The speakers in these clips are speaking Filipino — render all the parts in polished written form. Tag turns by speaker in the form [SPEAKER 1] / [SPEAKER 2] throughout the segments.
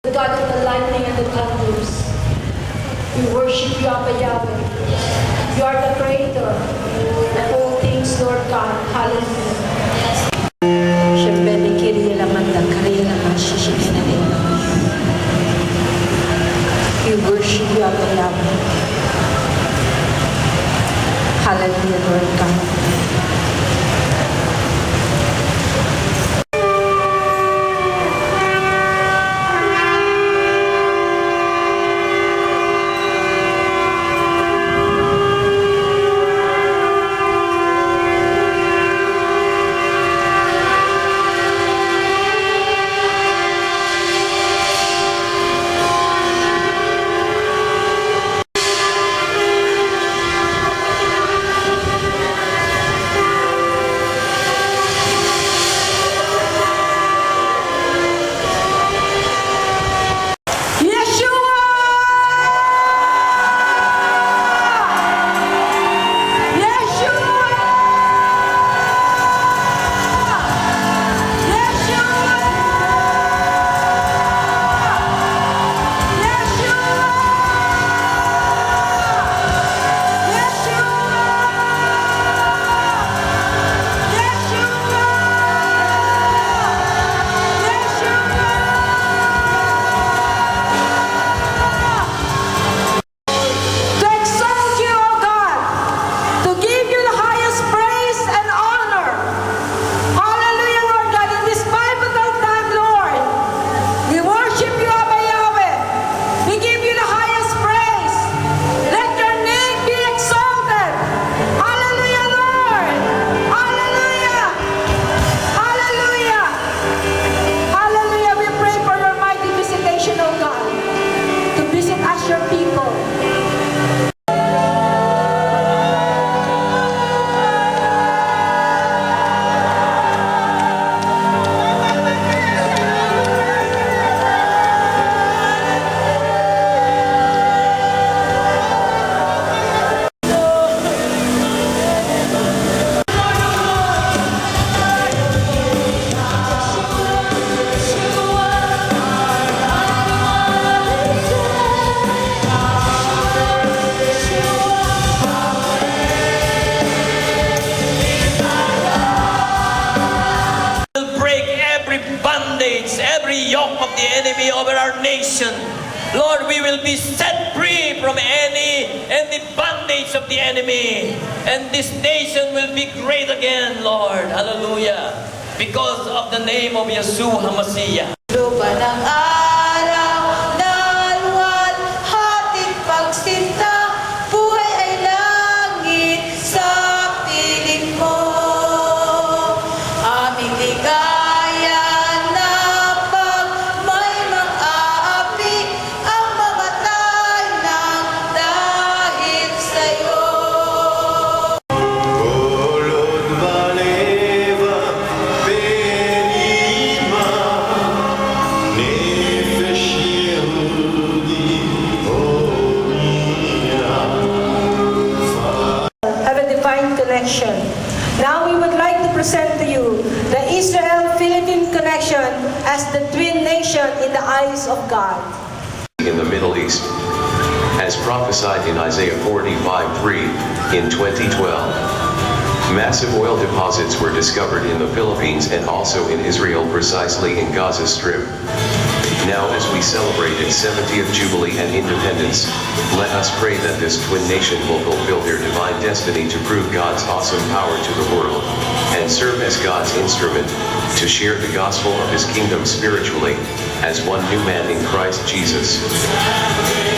[SPEAKER 1] The God of the lightning and the thunders. We worship you, Abba Yahweh. You are the creator of all things, Lord God. Hallelujah. We worship you, Abba Yahweh. Hallelujah, Lord God.
[SPEAKER 2] Every yoke of the enemy over our nation. Lord, we will be set free from any bondage of the enemy. And this nation will be great again, Lord. Hallelujah. Because of the name of Yeshua HaMashiach.
[SPEAKER 3] Lupa ng araw na luwal, hatid pagsinta, buhay ay langit sa piling mo. Aming ligaya na pag may mang-aapi, ang mamatay ng dahil sa'yo.
[SPEAKER 1] Connection. Now we would like to present to you the Israel-Philippine connection as the twin nation in the eyes of God.
[SPEAKER 4] In the Middle East, as prophesied in Isaiah 45:3, in 2012, massive oil deposits were discovered in the Philippines and also in Israel, precisely in Gaza Strip. Now as we celebrate its 70th Jubilee and independence, let us pray that this twin nation will fulfill their divine destiny to prove God's awesome power to the world, and serve as God's instrument, to share the gospel of His kingdom spiritually, as one new man in Christ Jesus.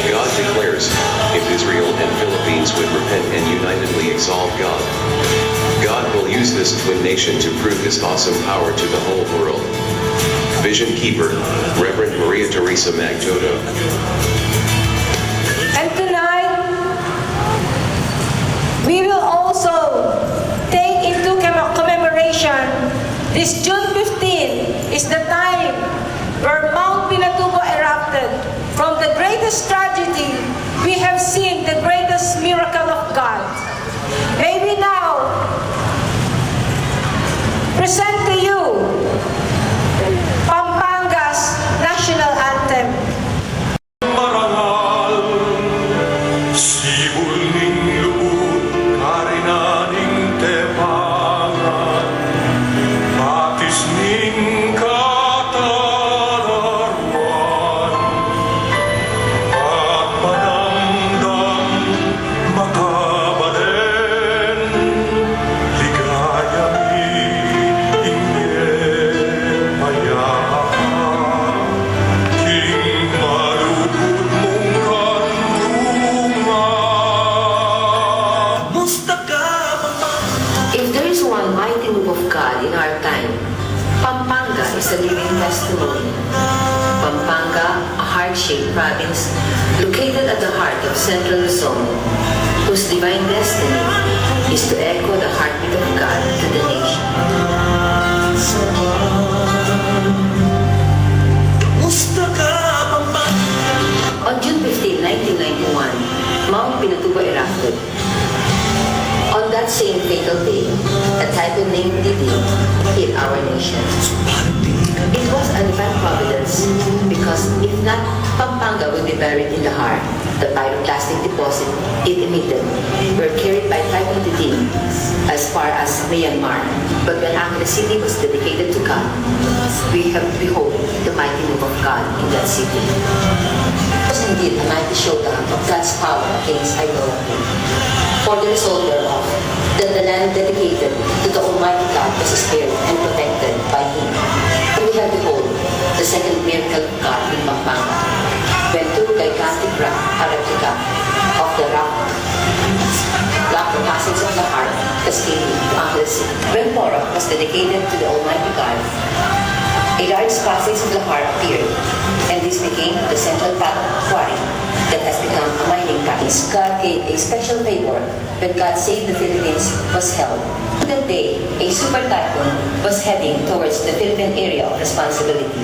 [SPEAKER 4] God declares, if Israel and Philippines would repent and unitedly exalt God, God will use this twin nation to prove His awesome power to the whole world. Vision Keeper, Reverend Maria Teresa Magtoto.
[SPEAKER 1] And tonight, we will also take into commemoration this June 15 is the time where Mount Pinatubo erupted. From the greatest tragedy, we have seen the greatest miracle of God. Maybe now, present to you Pampanga's national anthem.
[SPEAKER 5] heart-shaped province located at the heart of central Luzon, whose divine destiny is to echo the heartbeat of God to the nation. On June 15, 1991, Mount Pinatubo erupted. On that same fatal day, a typhoon named Didi hit our nation. It was a divine providence because if not, Pampanga would be buried in the heart. The pyroclastic deposit it emitted were carried by Typhoon Didi as far as Myanmar. But when Angeles City was dedicated to God, we have behold the mighty move of God in that city. It was indeed a mighty showdown of God's power against idolatry. For the result thereof, that the land dedicated to the Almighty God was spared and protected by Him. And we have behold the second miracle of God in Pampanga, when two gigantic rock replica of the rock the passage of the heart cascading to Angeles City. When Porok was dedicated to the Almighty God, a large passage of the heart appeared, and this became the central quarry that has become a mining practice. God gave a special favor when God Saved the Philippines was held. That day, a super typhoon was heading towards the Philippine area of responsibility.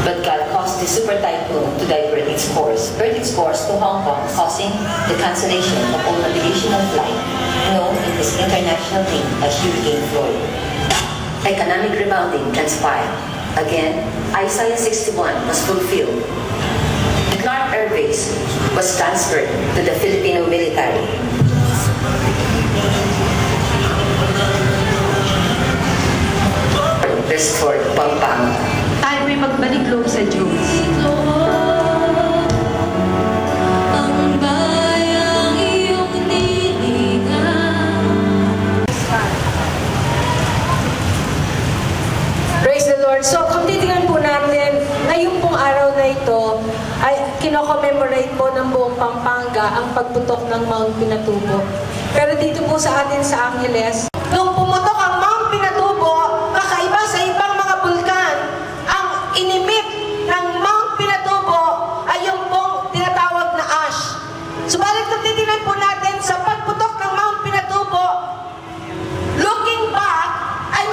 [SPEAKER 5] But God caused the super typhoon to divert its course to Hong Kong, causing the cancellation of all navigational flight, known in this international name as Hurricane Floyd. Economic rebounding transpired. Again, Isaiah 61 was fulfilled. Clark Air Base was transferred to the Filipino military. Restored Pampanga.
[SPEAKER 1] Tayo may magbalik loob sa Diyos.
[SPEAKER 3] Ang bayang iyong nilingan.
[SPEAKER 1] Praise the Lord. So, kung titingnan po natin, ngayong pong araw na ito, ay kino-commemorate po ng buong Pampanga ang pagputok ng Mount Pinatubo. Pero dito po sa atin sa Angeles, nung pumutok ang Mount Pinatubo, kakaiba sa ibang mga bulkan, ang inimit ng Mount Pinatubo ay yung pong tinatawag na ash. Subalit kung titingnan po natin sa pagputok ng Mount Pinatubo, looking back, ay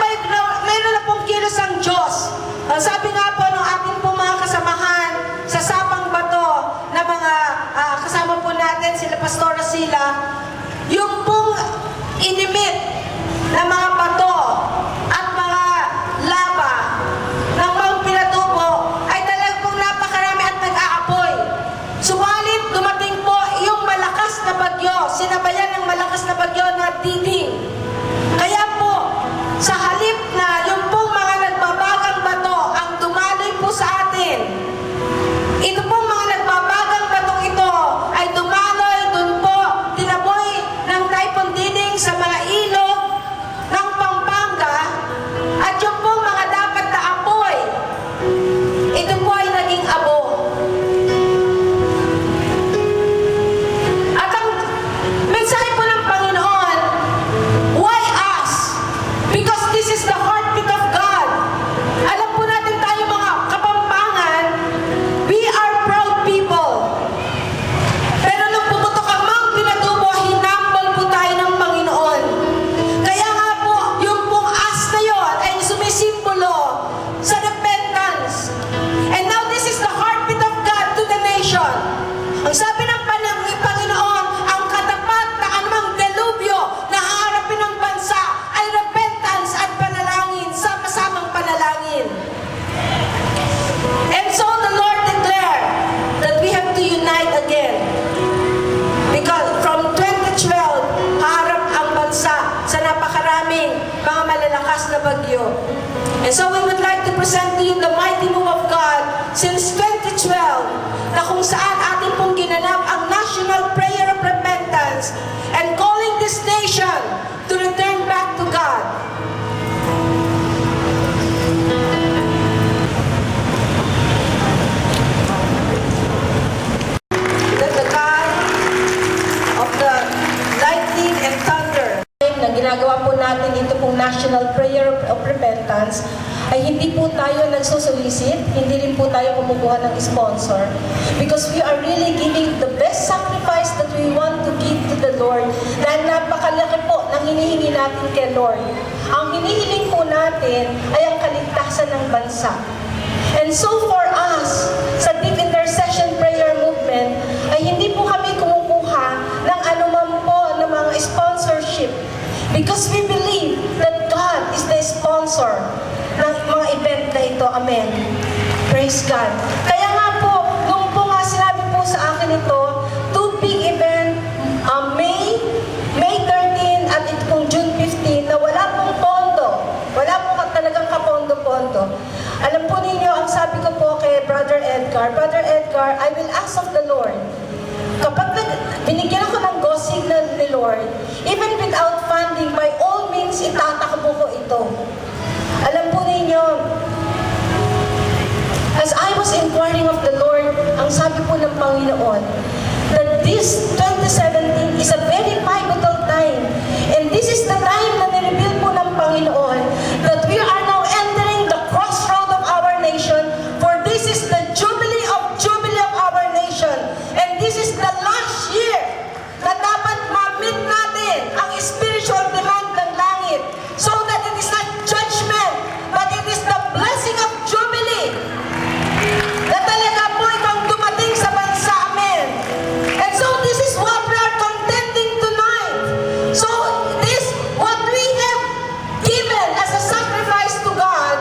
[SPEAKER 1] mayroon na pong kilos ang Diyos. Ang sabi nga po ng ating pong mga kasamahan sa Sapang Bato na mga kasama po natin, sila Pastora sila, yung pong inimit na mga bato at mga lava ng Mount Pinatubo ay talagang pong napakarami at nag-aapoy. Subalit dumating po yung malakas na bagyo, sinabayan ng malakas na bagyo na Didi. Kaya po, sa halip na yung pong mga nagbabagang bato ang dumaloy po sa atin, ito pong mga nagbabagang batong ito ay dumaloy dun po, tinaboy ng Typhoon Diding sa mga ilog ng Pampanga, at yung pong mga dapat na apoy, ito po ay naging abo. At ang mensahe po ng Panginoon, why us? Because this is the heartbeat of God. Alam po natin tayo mga Kapampangan, we are proud people. Pero nung pumutok ang Mount Pinatubo, hinambol po tayo ng Panginoon. Kaya nga po, yung pong as na yun ay sumisimbolo sa repentance. And now this is the heartbeat of God to the nation. Ang sabi ng Panginoon, ang katapat na anumang delubyo na haharapin ng bansa ay repentance at panalangin, sama-samang panalangin. And so the Lord declared that we have to unite again. Because from 2012, haharap ang bansa sa napakaraming mga malalakas na bagyo. And so we would like to present to you the mighty move of God since 2012, na kung saan ating pong ginanap ang National Prayer of Repentance and calling this nation to return back to God. That the God of the lightning and thunder na ginagawa po natin ito pong National Prayer of Repentance ay hindi po tayo nagsusulisit, hindi rin po po tayo kumukuha ng sponsor. Because we are really giving the best sacrifice that we want to give to the Lord. Dahil napakalaki po ng hinihingi natin kay Lord. Ang hinihiling po natin ay ang kaligtasan ng bansa. And so for us, sa Deep Intercession Prayer Movement, ay hindi po kami kumukuha ng anuman po ng mga sponsorship. Because we believe that God is the sponsor ng mga event na ito. Amen. Praise God. Kaya nga po, nung po nga sinabi po sa akin ito, two big event, May 13 at ito pong June 15, na wala pong pondo. Wala po talagang kapondo-pondo. Alam po ninyo, ang sabi ko po kay Brother Edgar, I will ask of the Lord, kapag binigyan ako ng go signal ni Lord, even without funding, by all means, itatakbo ko ito. Alam po ninyo, as I was inquiring of the Lord, ang sabi po ng Panginoon, that this 2017 is a very pivotal time. And this is the time na nireveal po ng Panginoon that we are now entering the crossroad of our nation, for this is the jubilee of our nation. And this is the last year na dapat ma-meet natin ang spiritual demand ng langit, so that it is not judgment, but it is the blessing of jubilee na talaga po itong dumating sa bansa. Amen. And so this is what we are contending tonight. So this, what we have given as a sacrifice to God,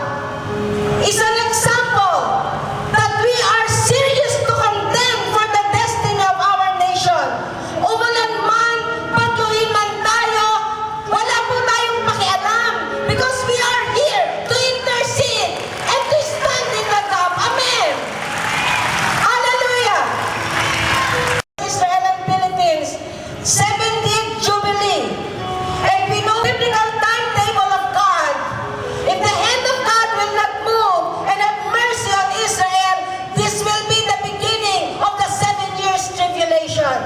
[SPEAKER 1] is an example that we are serious to contend for the destiny of our nation. Umulan man, pagyuhin man tayo, wala po tayong pakialam, because we are here to intercede and to stand in the gap. Amen. Hallelujah. Israel and Philippines, 70th Jubilee. And we know biblical timetable of God. If the hand of God will not move and have mercy on Israel, this will be the beginning of the 7 years tribulation.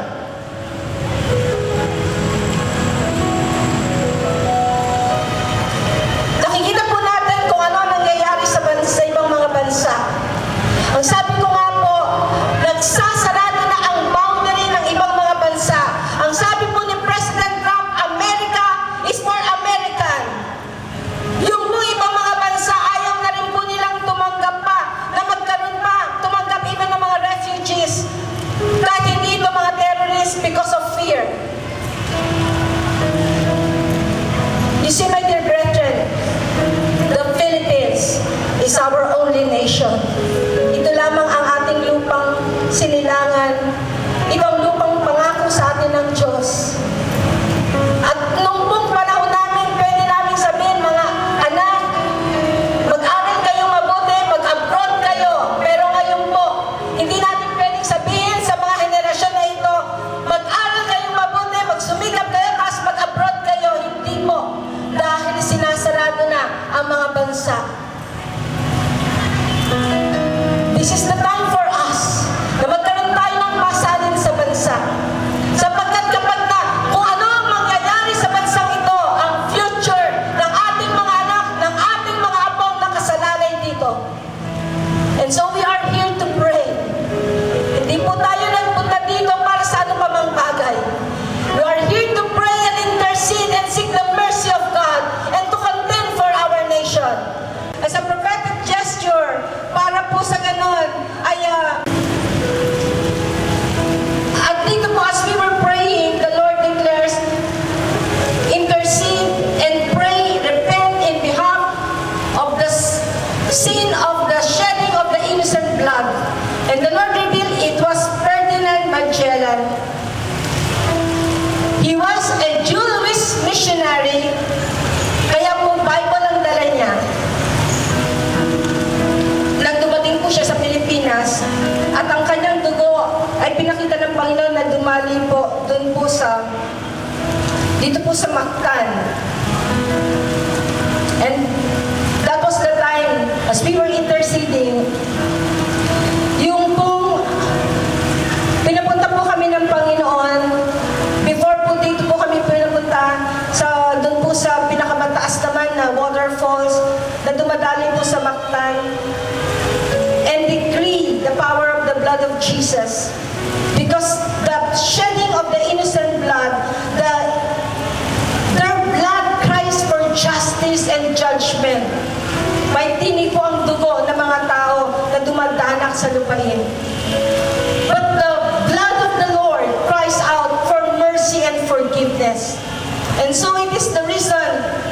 [SPEAKER 1] Nakikita po natin kung ano ang nangyayari sa ibang mga bansa. Ang sabi ko nga po, nagsasarado na ang boundary ng ibang mga bansa. Ang sabi po ni President Trump, America is for American. Yung po ibang mga bansa, ayaw na rin po nilang tumanggap pa, na magkaroon pa, tumanggap even ng mga refugees, kahit hindi ito mga terrorists, because of fear. You see, my dear brethren, the Philippines is our only nation. Ito lamang ang ating lupang sinilangan, ibang lupang pangako sa atin ng Diyos. At nung pong panahon namin, pwede namin sabihin, mga anak, mag-aral kayong mabuti, mag-abroad kayo. Pero ngayon po, hindi natin pwedeng sabihin sa mga henerasyon na ito, mag-aral kayong mabuti, magsumikap kayo, tapos mag-abroad kayo. Hindi po. Dahil sinasarado na ang mga bansa. This is the time for us na magkaroon tayo ng pasalin sa bansa. Sapagkat kapag na kung ano ang mangyayari sa bansang ito, ang future ng ating mga anak, ng ating mga apong nakasalalay dito. And so we are here to pray. Hindi po tayo nagpunta dito para sa ano pa mang bagay. We are here to pray and intercede and seek the mercy of God and to contend for our nation. As a prophetic gesture, para po sa ganon, ay at dito po as we were praying, the Lord declares, intercede and pray, repent in behalf of the sin of the shedding of the innocent blood. And the Lord revealed it was Ferdinand Magellan. He was a Jewish missionary, kaya po Bible ang dala niya. Nang dumating po siya sa Pilipinas, at ang kanyang dugo ay pinakita ng Panginoon na dumali po doon po sa, dito po sa Mactan. And that was the time, as we were interceding, yung pong pinapunta po kami ng Panginoon, before po dito po kami pinapunta sa, doon po sa pinakamataas naman na waterfalls na dumadali po sa Mactan. And Jesus. Because the shedding of the innocent blood, their blood cries for justice and judgment. May tinig po ang dugo ng mga tao na dumadanak sa lupain. But the blood of the Lord cries out for mercy and forgiveness. And so it is the reason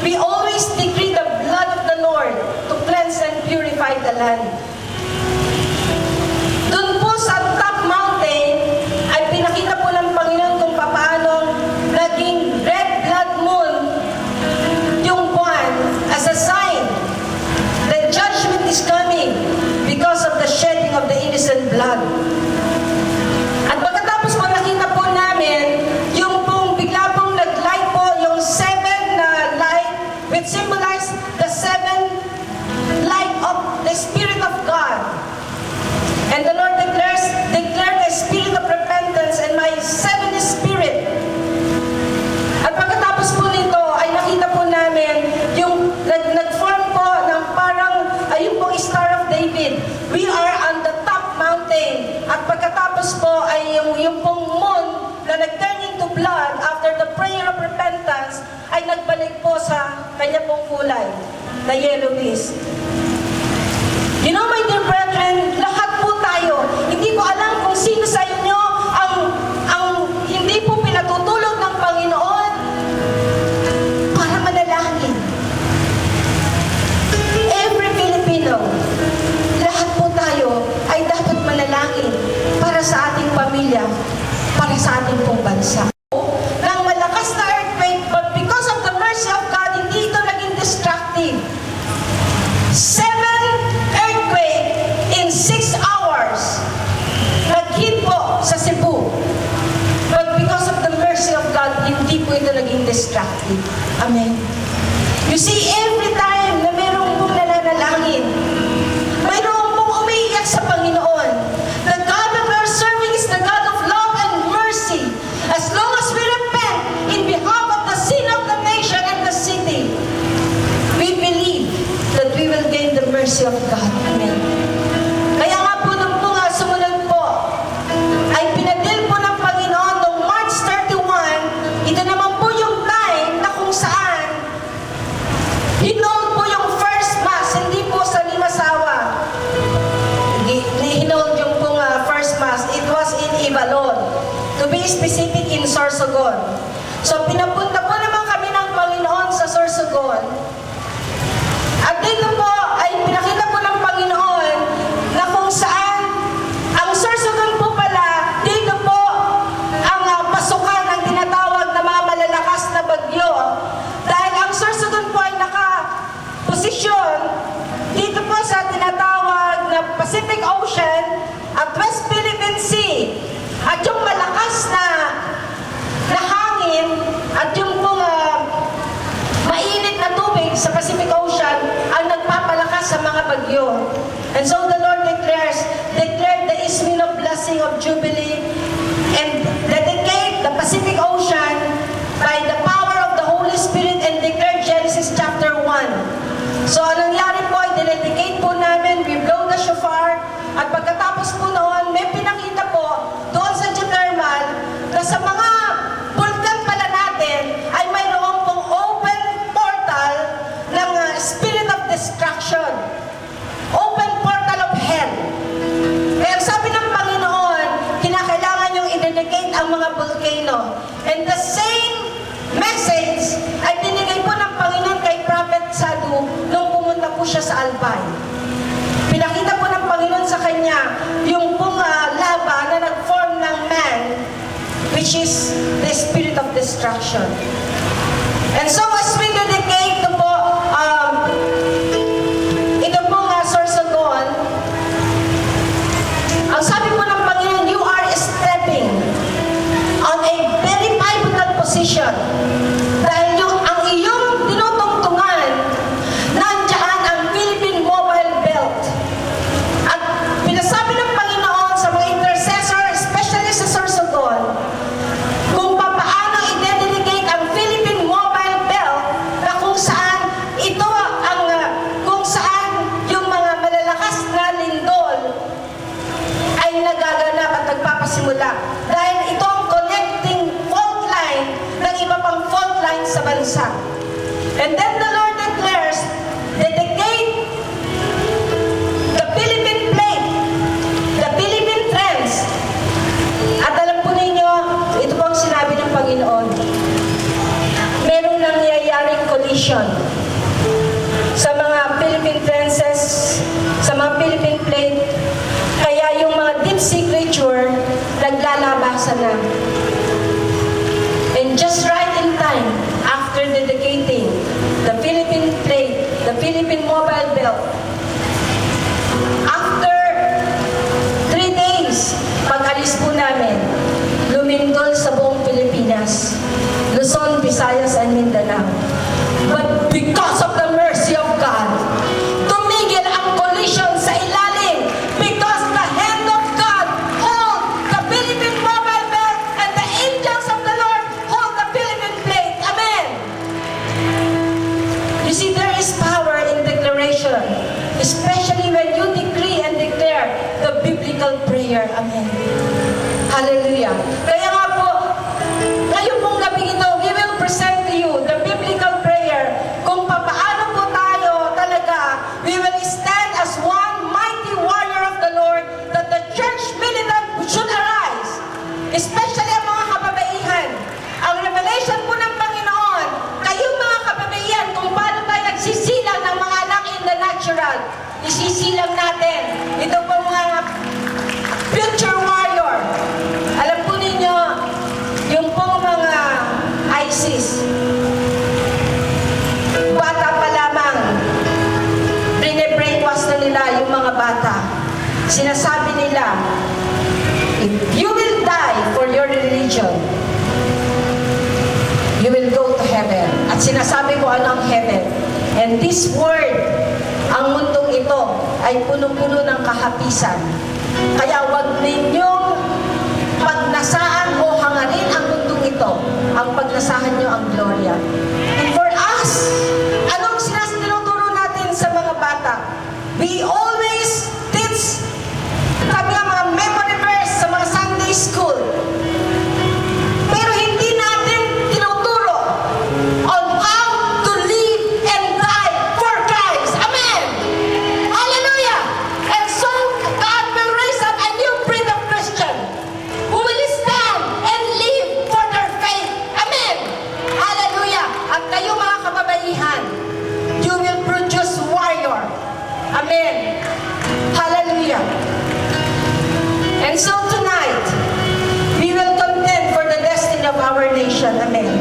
[SPEAKER 1] we always decree the blood of the Lord to cleanse and purify the land. Doon po sa top mountain ay pinakita po ng Panginoon kung paano naging red blood moon yung buwan as a sign that judgment is coming because of the shedding of the innocent blood. At pagkatapos po nakita po namin yung pong bigla pong nag-light po yung 7 na light which symbolize the 7 light of the Spirit of God. And the Lord declared a spirit of repentance and my 7th spirit. At pagkatapos po nito ay nakita po namin yung nag-form po ng parang yung pong Star of David. We are on the top mountain. At pagkatapos po ay yung pong moon na nag-turn into blood after the prayer of repentance ay nagbalik po sa kanya pong kulay na yellowish. You know, my dear brethren, lahat po tayo, hindi ko alam kung sino sa inyo ang hindi po pinatutulog ng Panginoon para manalangin. Every Filipino, lahat po tayo ay dapat manalangin para sa ating pamilya, para sa ating pong bansa. Nang malakas na earthquake, but because of the mercy of God, hindi ito naging destructive. 7 earthquake in 6 hours nag-hit po sa Cebu. But because of the mercy of God, hindi po ito naging destructive. Amen. You see, every time na mayroong pong nananalangin, mayroong pong umiiyak sa Panginoon. The God that we are serving is the God of love and mercy. As long as we repent in behalf of the sin of the nation and the city, we believe that we will gain the mercy of God. Amen. Kaya nga po nung po nga sumunod po, ay pinadil po ng Panginoon noong March 31, ito naman po yung time na kung saan hinold po yung first mass, hindi po sa Limasawa. Hinold yung pong first mass. It was in Ibalon. To be specific, in Sorsogon. So pinapunta po naman kami ng Panginoon sa Sorsogon. At dito po ay pinakita po ng Panginoon na kung saan ang Sorsogon po pala, dito po ang pasukan ng tinatawag na mga malalakas na bagyo. Dahil ang Sorsogon po ay nakaposisyon dito po sa tinatawag na Pacific Ocean at West Philippine Sea. At yung malakas na hangin at yung pong mainit na tubig sa Pacific Ocean ang nagpapalakas sa mga bagyo. And so the Lord declared the Ismin of blessing of Jubilee and dedicate the Pacific Ocean by the power of the Holy Spirit and declared Genesis chapter 1. So anong nangyari po ay dedicate po namin, we blow the shofar, at pagkatapos po noon, may pinakita po doon sa geothermal na sa mga bulkan pala natin ay mayroon pong open portal ng spirit of destruction. Open portal of hell. Kaya sabi ng Panginoon, kinakailangan yung i-dedicate ang mga volcano. And the same message ay binigay po ng Panginoon kay Prophet Sadu nung pumunta po siya sa Albay. Pinakita po ng Panginoon sa kanya yung pong lava na nag-form ng man, which is the spirit of destruction. And so as we dedicate ito po, ito pong Sorsogon, ang sabi po ng Panginoon, you are stepping on a very pivotal position. Dahil ang iyong tinutungtungan, nandiyan ang Philippine Mobile Belt. At pinasabi ng Panginoon sa mga intercessor, especially sa Sorsogon, kung paano i-dedicate ang Philippine Mobile Belt magsisimula. Dahil ito ang connecting fault line ng iba pang fault line sa bansa. And then the Lord declares, dedicate the Philippine plate, the Philippine trends. At alam po ninyo, ito po ang sinabi ng Panginoon. Merong nangyayaring collision sa mga Philippine trenches, sa mga Philippine plate, kaya yung mga deep sea creature naglalabasan na. And just right in time, after dedicating the Philippine plate, the Philippine mobile belt, after 3 days, pag-alis po namin, lumindol sa buong Pilipinas, Luzon, Visayas, and Mindanao. But because of the mercy of God, tumigil ang collision sa ilalim because the hand of God hold the Philippine mobile belt and the angels of the Lord hold the Philippine plate. Amen. You see, there is power in declaration, especially when you decree and declare the biblical prayer. Amen. Hallelujah. Kaya nga po, ngayon pong gabi ito, we will present to you the biblical prayer kung paano po tayo talaga, we will stand as one mighty warrior of the Lord that the church militant should arise. Especially ang mga kababaihan. Ang revelation po ng Panginoon, kayong mga kababaihan, kung paano tayo nagsisilang ng mga anak in the natural, isisilang natin. Ito po mga future warrior. Alam po ninyo, yung pong mga ISIS, bata pa lamang, bine-brainwash na nila yung mga bata. Sinasabi nila, if you will die for your religion, you will go to heaven. At sinasabi ko ano ang heaven. And this word, ang mundong ito ay puno-puno ng kahapisan. Kaya wag ninyong pagnasaan o hangarin ang mundong ito. Ang pagnasahan nyo ang gloria. And for us, anong tinuturo natin sa mga bata? We always teach kami ang mga memory verse sa mga Sunday school. Pero hindi natin tinuturo on how to live and die for Christ. Amen! Hallelujah! And so, God will raise up a new breed of Christian who will stand and live for their faith. Amen! Hallelujah! At kayo mga kababaihan, you will produce warrior. Amen! Hallelujah! And so tonight, we will contend for the destiny of our nation. Amen.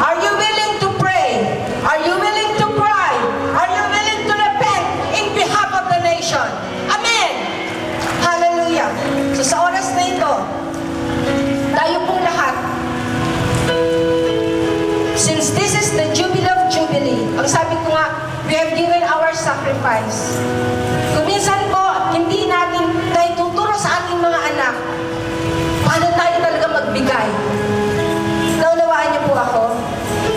[SPEAKER 1] Are you willing to pray? Are you willing to cry? Are you willing to repent in behalf of the nation? Amen. Hallelujah. So sa oras na ito, tayo pong lahat, since this is the Jubilee of Jubilee, ang sabi ko nga, we have given our sacrifice. Kung minsan po, hindi natin tayo tuturo sa ating mga anak, paano tayo talaga magbigay. Naunawaan niyo po ako?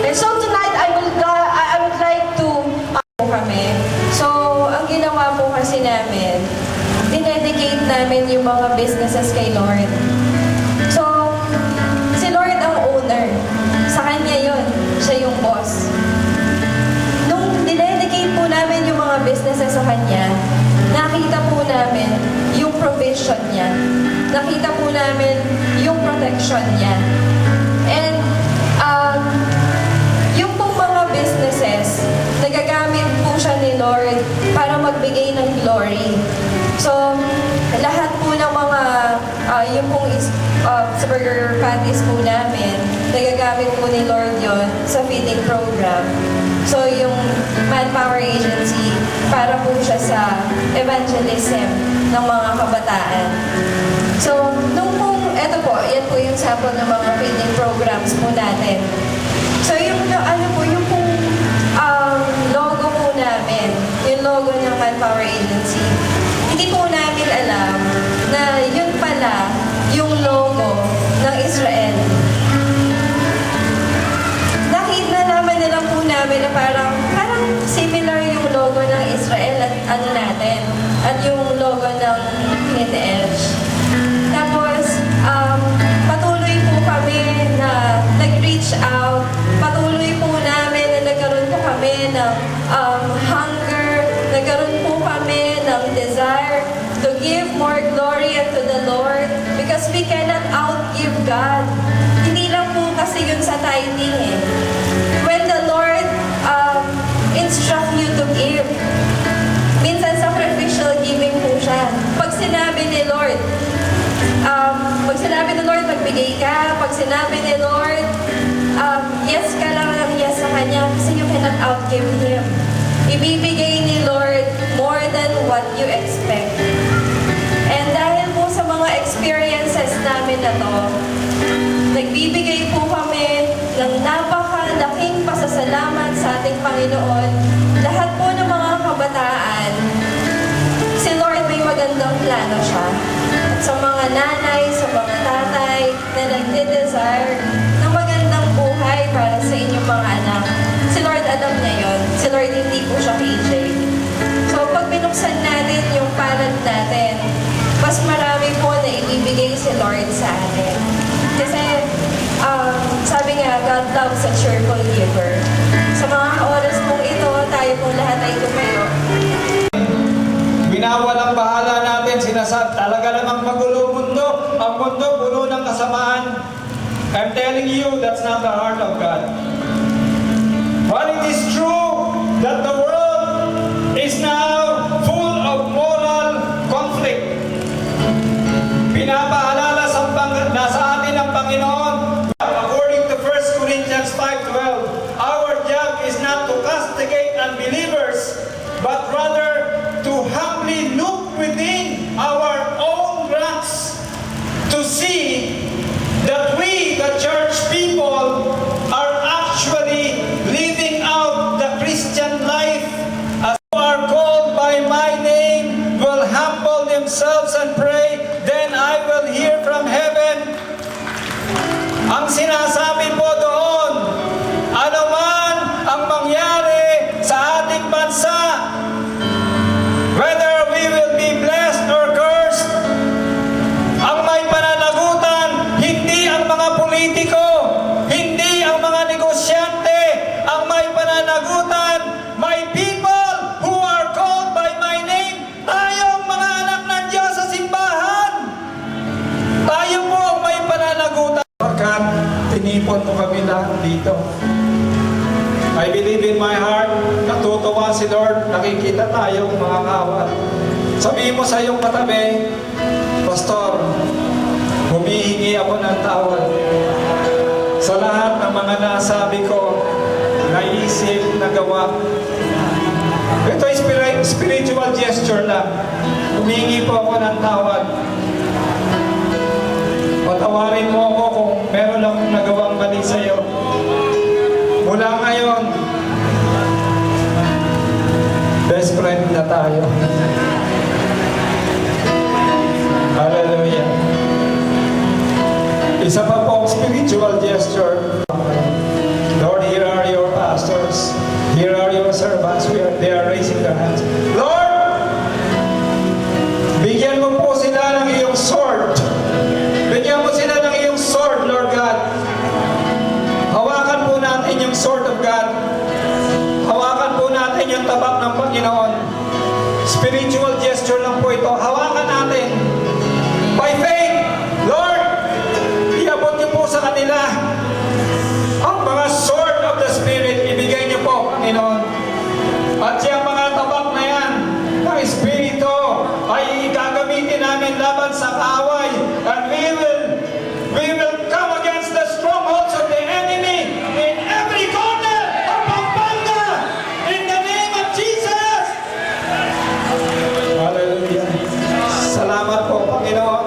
[SPEAKER 1] And so tonight, I would like to
[SPEAKER 3] kami. So, ang ginawa po kasi namin, dinedicate namin yung mga businesses kay Lord. So, si Lord ang owner. Sa Kanya yun. Siya yung boss. Nung dinedicate po namin yung mga businesses sa Kanya, nakita po namin yung provision niya. Nakita po namin yung protection niya. And, yung pong mga businesses, nagagamit po siya ni Lord para magbigay ng glory. So, lahat po ng mga, yung pong sa burger patties po namin, nagagamit po ni Lord yon sa feeding program. So, yung Manpower Agency, para po siya sa evangelism ng mga kabataan. So, nung pong, eto po, yan po yung sample ng mga feeding programs po natin. So, yung pong logo po namin, yung logo ng Manpower Agency, hindi po namin alam na yun pala yung logo ng Israel. Nakita naman nila po namin na parang similar yung logo ng Israel at natin, at yung logo ng PNH. we cannot outgive God. Hindi lang po kasi yun sa tithing eh. When the Lord instruct you to give, minsan sacrificial giving po siya. Pag sinabi ni Lord, magbigay ka. Pag sinabi ni Lord, yes ka lang ng yes sa Kanya kasi you cannot outgive Him. Ibibigay ni Lord more than what you expect. And dahil po sa mga experiences namin na to, nagbibigay po kami ng napakalaking pasasalamat sa ating Panginoon. Lahat po ng mga kabataan, si Lord may magandang plano siya. At sa mga nanay, sa mga tatay na nagde-desire ng magandang buhay para sa inyong mga anak, si Lord alam niya yon. Si Lord hindi po siya KJ. So pag binuksan natin yung palad natin, mas marami po na ibibigay si Lord sa atin. Kasi sabi nga, God loves a cheerful giver. Sa mga oras pong ito, tayo pong lahat ay tumayo.
[SPEAKER 6] Binawalang bahala natin, sinasab, talaga namang magulo mundo. Ang mundo puno ng kasamaan. I'm telling you, that's not the heart of God. But it is true that the world is now full of moral conflict. Pinapaalala sa atin ng Panginoon, according to 1 Corinthians 5:12, our job is not to castigate unbelievers, but rather to humbly look within our own ranks to see that we, the church people, are actually living out the Christian life. As who are called by my name will humble themselves and pray, then I will hear from heaven. Ang sinasabi po doon, ano man ang mangyari sa ating bansa, whether we will be blessed or cursed, ang may pananagutan, hindi ang mga politiko, hindi ang mga negosyante, ang may pananagutan, my people who are called by my name, tayong mga anak ng Diyos sa simbahan. Tayo po ang may pananagutan. Pagkat tinipon mo kami lahat dito. I believe in my heart, natutuwa si Lord, nakikita tayong mga kawal. Sabihin mo sa iyong katabi, Pastor, humihingi ako ng tawad sa lahat ng mga nasabi ko, naisip, nagawa. Ito ay spiritual gesture lang. Humihingi po ako ng tawad. Patawarin mo ako kung meron akong nagawang mali sa iyo. Mula ngayon, best friend na tayo. Hallelujah. Isa pa pong spiritual gesture. Lord, here are your pastors. Here are your servants. They are raising their hands. Lord, bigyan mo po sila ng iyong sword. Bigyan mo sila ng iyong sword, Lord God. Hawakan po natin yung sword of God. Hawakan po natin yung tabak ng Panginoon. Spiritual gesture lang po ito. Hawakan natin. By faith, Lord, iabot niyo po sa kanila ang mga sword of the Spirit. Ibigay niyo po, Panginoon. At yung mga tabak na yan, ng Espiritu, ay gagamitin namin laban sa kaaway. And we will come against the strongholds of the enemy in every corner of Pampanga in the name of Jesus. Hallelujah. Salamat po, Panginoon.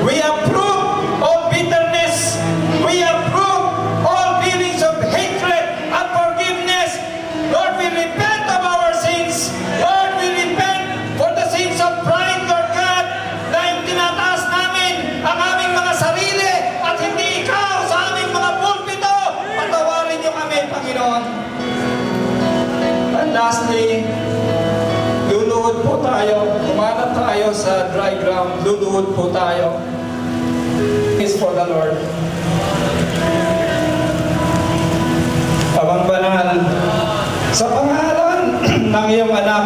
[SPEAKER 6] We approve all bitterness. We approve all feelings of hatred and forgiveness. Lord, we repent of our sins. Lord, we repent for the sins of pride, Lord God, na tinataas namin ang aming mga sarili at hindi ikaw sa aming mga pulpito. Patawarin niyo kami, Panginoon. And lastly, luluhod po tayo. Kumanap tayo sa dry ground. Luluhod po tayo. Is for the Lord. Amang banal, sa pangalan ng iyong anak,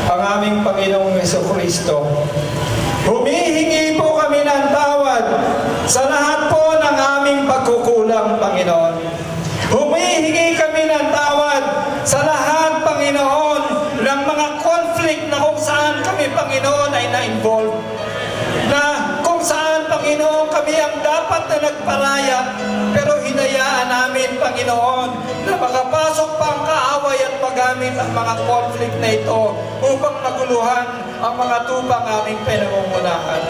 [SPEAKER 6] ang aming Panginoong Jesucristo, humihingi po kami ng tawad Kami ang dapat na nagparaya, pero hinayaan namin, Panginoon, na makapasok pa ang kaaway at magamit ang mga conflict na ito upang maguluhan ang mga tupang aming pinangungunahan.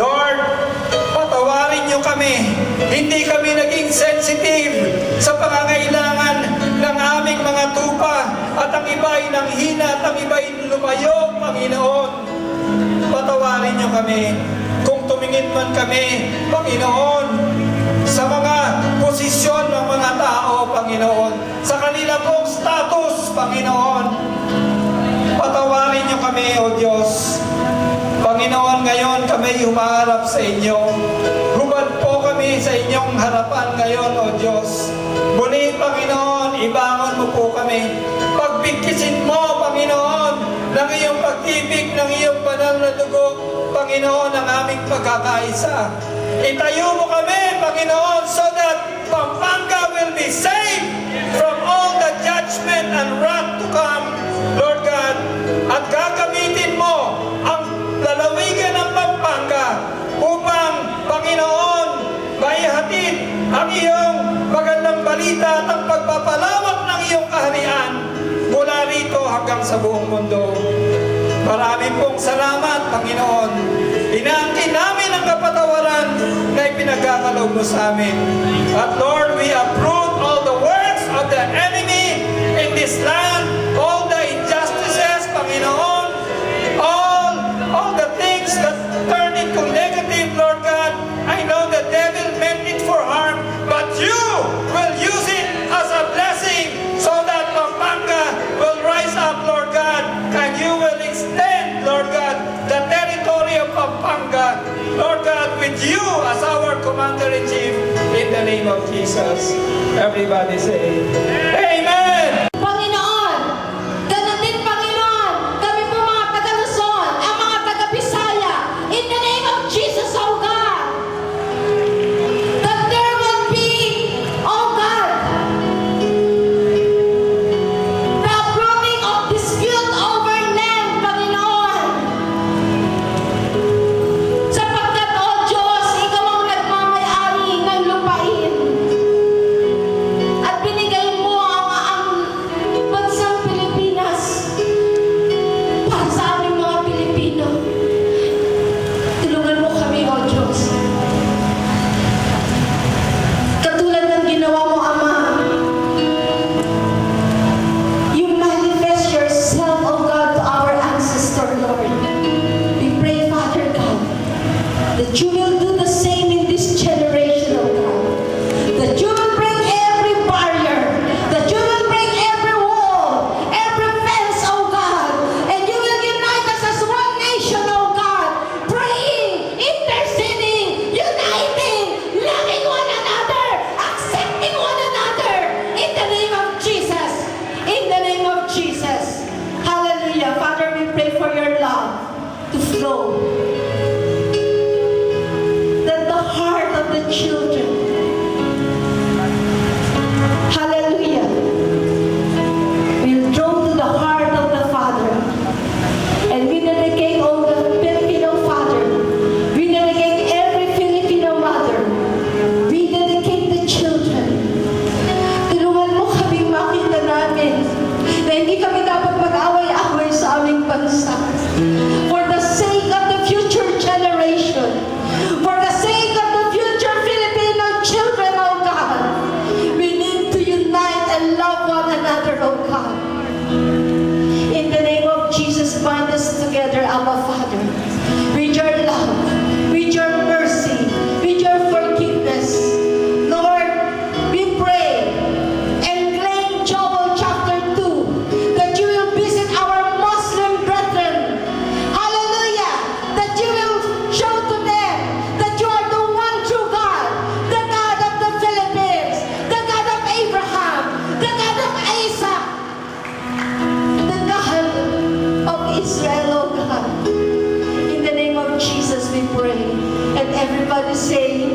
[SPEAKER 6] Lord, patawarin niyo kami. Hindi kami naging sensitive sa pangangailangan ng aming mga tupa at ang iba ay nanghina at ang iba ay lumayo, Panginoon. Patawarin niyo kami kung tumingin man kami, Panginoon, sa mga posisyon ng mga tao, Panginoon, sa kanila pong status, Panginoon. Patawarin niyo kami, O Diyos. Panginoon, ngayon kami humaharap sa inyo. Hubad po kami sa inyong harapan ngayon, O Diyos. Muli, Panginoon, ibangon mo po kami. Pagbigkisin mo, Panginoon, ng iyong pag-ibig, ng iyong banal na dugo, Panginoon, ang aming pagkakaisa. Itayo mo kami, Panginoon, so that Pampanga will be saved from all the judgment and wrath to come, Lord God. At gagamitin mo ang lalawigan ng Pampanga upang, Panginoon, maihatid ang iyong magandang balita at ang pagpapalawak ng iyong kaharian mula rito hanggang sa buong mundo. Marami pong salamat, Panginoon. Inaangkin namin ang kapatawaran na ipinagkakaloob mo sa amin. At Lord, we uproot all the works of the enemy in this land, all the injustices, Panginoon, all the things that turn into negative, Lord God. I know the devil meant it for harm, but you will use it as a blessing so that Pampanga will rise up, Lord God, and you will extend, Lord God, the territory of Pampanga, Lord God, with you as our Commander-in-Chief, in the name of Jesus. Everybody say, Amen!
[SPEAKER 7] Panginoon, ganun din Panginoon, kami po mga taga-Luzon, ang mga taga-Bisaya, in the name of Jesus, oh God, that there will be, oh God, the uprooting of dispute over land, Panginoon. Sapagkat, oh Diyos, Ikaw ang nagmamayari ng lupain. At binigay mo ang bansang Pilipinas para sa aming mga Pilipino. Tulungan mo kami, O Diyos. Katulad ng ginawa mo, Ama, you manifest yourself, O God, to our ancestor, Lord. We pray, Father God, that you will do the same in this generation, O God. That you will break every barrier, that you will break every wall, every fence, oh God, and you will unite us as one nation, oh God, praying, interceding, uniting, loving one another, accepting one another, in the name of Jesus, in the name of Jesus. Hallelujah. Father, we pray for your love to flow, that the heart of the children, hallelujah, we'll draw to the heart of the Father. And we dedicate all the Filipino Father. We dedicate every Filipino mother. We dedicate the children. Tulungan mo kaming makita namin na hindi kami dapat mag-away-away sa aming bansa. For the sake of the future generation. For the sake of the future Filipino children, oh God. We need to unite and love one another, oh God. In the name of Jesus, bind us together, Abba Father. With your love, with your mercy, with your forgiveness. Lord, we pray and claim Joel chapter 2 that you will visit our Muslim brethren. Hallelujah! That you will show to them that you are the one true God, the God of the Philippines, the God of Abraham, the God of Isaac, the God of Israel, oh God. In the name of Jesus we pray. And everybody say,